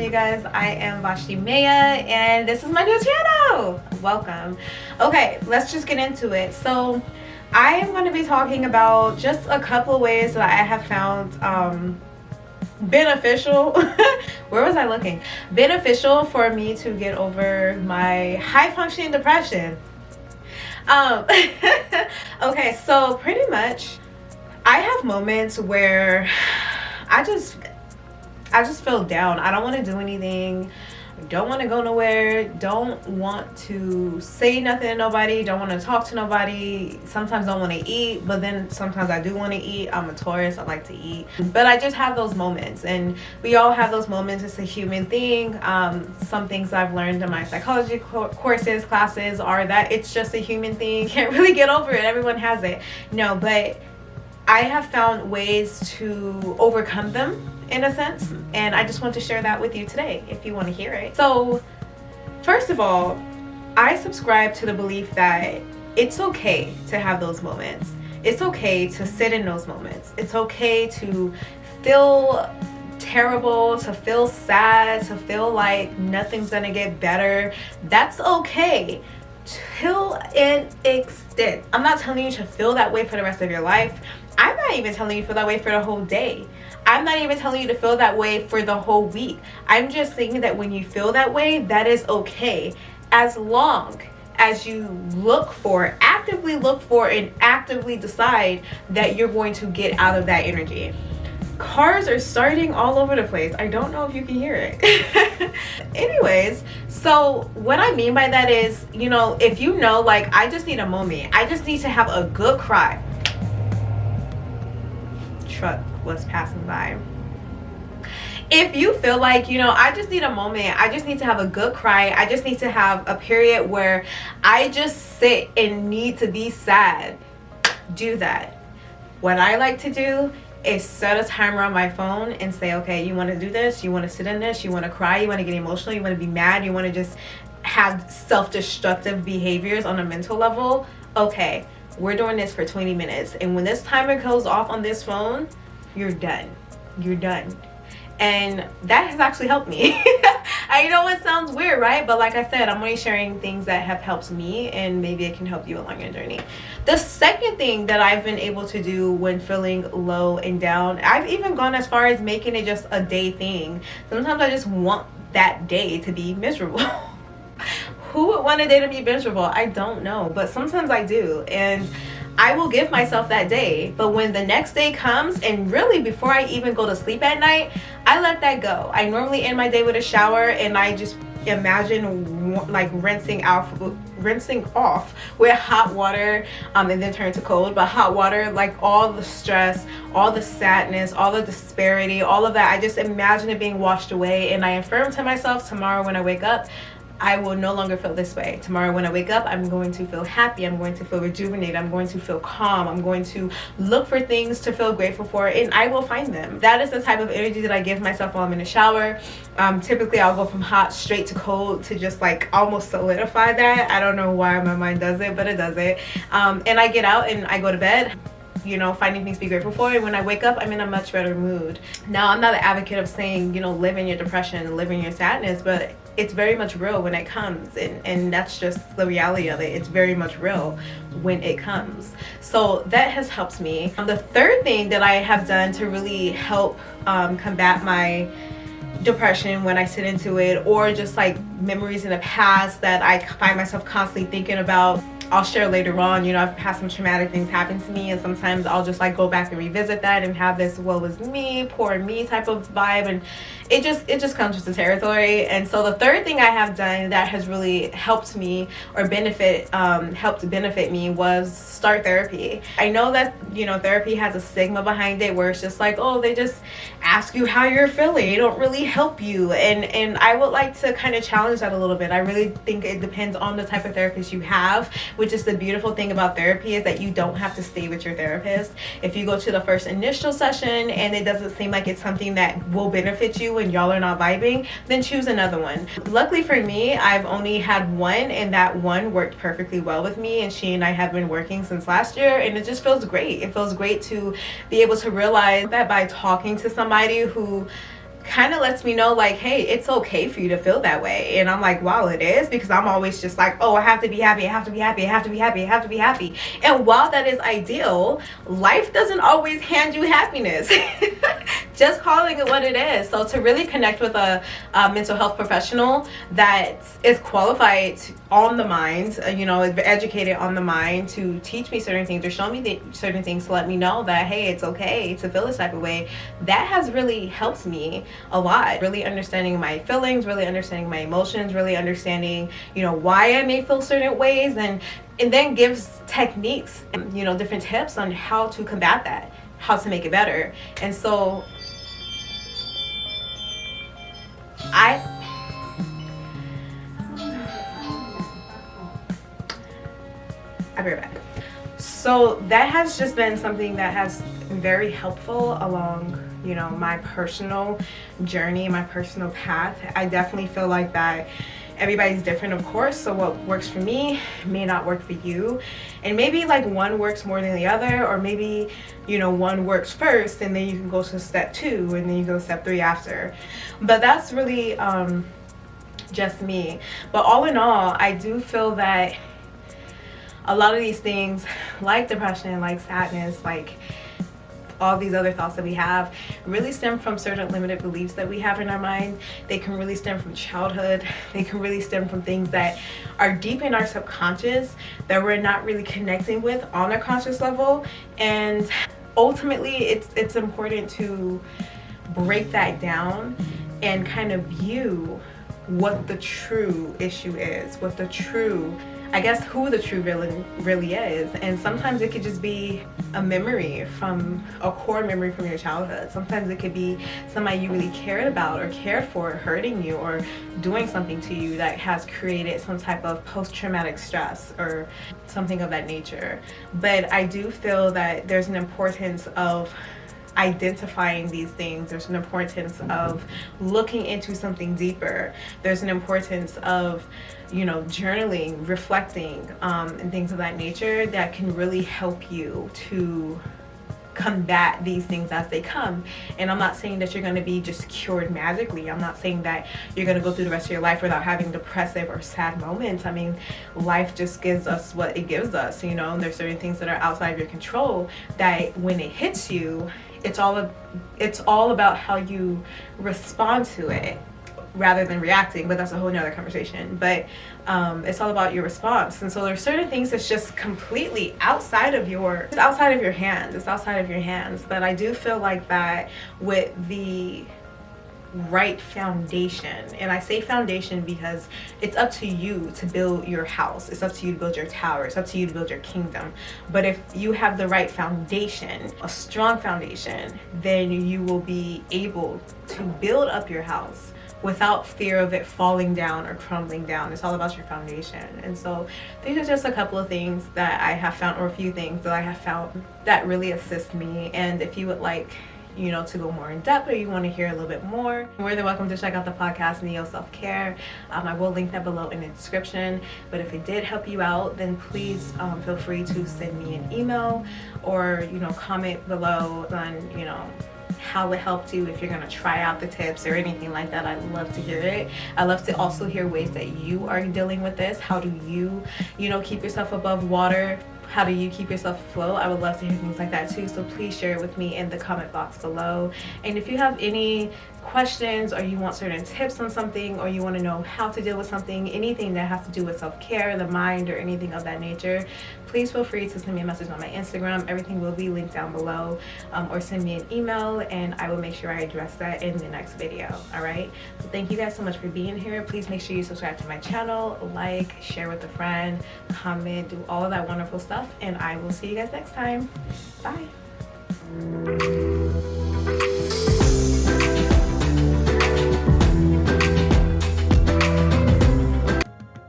you guys? I am Vashti Maya and this is my new channel. Welcome. Okay, let's just get into it. So I am going to be talking about just a couple of ways that I have found beneficial where was I looking? Beneficial for me to get over my high functioning depression. Okay, so pretty much I have moments where I just feel down. I don't want to do anything. Don't want to go nowhere. Don't want to say nothing to nobody. Don't want to talk to nobody. Sometimes don't want to eat, but then sometimes I do want to eat. I'm a Taurus. I like to eat. But I just have those moments, and we all have those moments. It's a human thing. Some things I've learned in my psychology courses, classes, are that it's just a human thing. You can't really get over it. Everyone has it. No, but I have found ways to overcome them in a sense, and I just want to share that with you today if you want to hear it. So first of all, I subscribe to the belief that it's okay to have those moments. It's okay to sit in those moments. It's okay to feel terrible, to feel sad, to feel like nothing's gonna get better. That's okay till an extent. I'm not telling you to feel that way for the rest of your life. I'm not even telling you to feel that way for the whole day. I'm not even telling you to feel that way for the whole week. I'm just saying that when you feel that way, that is okay, as long as you actively look for and actively decide that you're going to get out of that energy. Cars are starting all over the place. I don't know if you can hear it. Anyways, so what I mean by that is, if like, I just need a moment. I just need to have a good cry. Truck was passing by. If you feel like, I just need a moment, I just need to have a good cry, I just need to have a period where I just sit and need to be sad, do that. What I like to do is set a timer on my phone and say, okay, you want to do this, you want to sit in this, you want to cry, you want to get emotional, you want to be mad, you want to just have self-destructive behaviors on a mental level. Okay, we're doing this for 20 minutes, and when this timer goes off on this phone, you're done. And that has actually helped me. I know it sounds weird, right? But like I said, I'm only sharing things that have helped me, and maybe it can help you along your journey. The second thing that I've been able to do when feeling low and down, I've even gone as far as making it just a day thing. Sometimes I just want that day to be miserable. Who would want a day to be miserable? I don't know, but sometimes I do, and I will give myself that day. But when the next day comes, and really before I even go to sleep at night, I let that go. I normally end my day with a shower, and I just imagine like rinsing off with hot water, and then turn to cold, but hot water, like all the stress, all the sadness, all the disparity, all of that, I just imagine it being washed away, and I affirm to myself, tomorrow when I wake up, I will no longer feel this way. Tomorrow when I wake up, I'm going to feel happy, I'm going to feel rejuvenated, I'm going to feel calm, I'm going to look for things to feel grateful for, and I will find them. That is the type of energy that I give myself while I'm in the shower. Typically I'll go from hot straight to cold to just like almost solidify that. I don't know why my mind does it, but it does it. And I get out and I go to bed, finding things to be grateful for, and when I wake up, I'm in a much better mood. Now, I'm not an advocate of saying, live in your depression, live in your sadness, but it's very much real when it comes, and that's just the reality of it. It's very much real when it comes. So that has helped me. The third thing that I have done to really help combat my depression when I sit into it, or just like memories in the past that I find myself constantly thinking about, I'll share later on. I've had some traumatic things happen to me, and sometimes I'll just like go back and revisit that and have this woe is me, poor me type of vibe, and it just comes with the territory. And so the third thing I have done that has really helped me or helped benefit me was start therapy. I know that therapy has a stigma behind it where it's just like, oh, they just ask you how you're feeling, they don't really help you, and I would like to kind of challenge that a little bit. I really think it depends on the type of therapist you have, which is the beautiful thing about therapy, is that you don't have to stay with your therapist. If you go to the first initial session and it doesn't seem like it's something that will benefit you and y'all are not vibing, then choose another one. Luckily for me, I've only had one, and that one worked perfectly well with me, and she and I have been working since last year, and it just feels great. It feels great to be able to realize that by talking to somebody who kind of lets me know like, hey, it's okay for you to feel that way. And I'm like, wow, it is, because I'm always just like, oh, I have to be happy, I have to be happy, I have to be happy, I have to be happy. And while that is ideal, life doesn't always hand you happiness. Just calling it what it is. So to really connect with a mental health professional that is qualified on the mind, educated on the mind, to teach me certain things or show me certain things, to let me know that, hey, it's okay to feel this type of way, that has really helped me a lot. Really understanding my feelings, really understanding my emotions, really understanding, why I may feel certain ways, and then gives techniques, different tips on how to combat that, how to make it better. And so I'll be right back. So that has just been something that has been very helpful along, my personal journey, my personal path. I definitely feel like that everybody's different, of course, so what works for me may not work for you, and maybe like one works more than the other, or maybe one works first and then you can go to step 2 and then you go to step 3 after. But that's really just me. But all in all, I do feel that a lot of these things, like depression, like sadness, like all these other thoughts that we have, really stem from certain limited beliefs that we have in our mind. They can really stem from childhood. They can really stem from things that are deep in our subconscious that we're not really connecting with on a conscious level. And ultimately, it's important to break that down and kind of view what the true issue is, who the true villain really is. And sometimes it could just be a core memory from your childhood. Sometimes it could be somebody you really cared about or cared for hurting you or doing something to you that has created some type of post-traumatic stress or something of that nature. But I do feel that there's an importance of identifying these things. There's an importance of looking into something deeper. There's an importance of journaling, reflecting, and things of that nature that can really help you to combat these things as they come. And I'm not saying that you're going to be just cured magically. I'm not saying that you're going to go through the rest of your life without having depressive or sad moments. I mean, life just gives us what it gives us, and there's certain things that are outside of your control that when it hits you, it's all about how you respond to it rather than reacting. But that's a whole nother conversation. But it's all about your response. And so there's certain things that's just completely outside of your hands. It's outside of your hands. But I do feel like that with the right foundation, and I say foundation because it's up to you to build your house, it's up to you to build your tower, it's up to you to build your kingdom. But if you have the right foundation, a strong foundation, then you will be able to build up your house without fear of it falling down or crumbling down. It's all about your foundation. And so these are just a couple of things that I have found, or a few things that I have found that really assist me. And if you would like to go more in depth, or you want to hear a little bit more, you're more than welcome to check out the podcast Neo Self-Care. I will link that below in the description. But if it did help you out, then please feel free to send me an email or comment below on how it helped you, if you're going to try out the tips or anything like that. I'd love to hear it. I love to also hear ways that you are dealing with this. How do you keep yourself above water? How do you keep yourself afloat? I would love to hear things like that too. So please share it with me in the comment box below. And if you have any questions, or you want certain tips on something, or you want to know how to deal with something, anything that has to do with self-care, the mind, or anything of that nature, please feel free to send me a message on my Instagram. Everything will be linked down below, or send me an email, and I will make sure I address that in the next video. All right, so thank you guys so much for being here. Please make sure you subscribe to my channel, like, share with a friend, comment, do all of that wonderful stuff, and I will see you guys next time. Bye.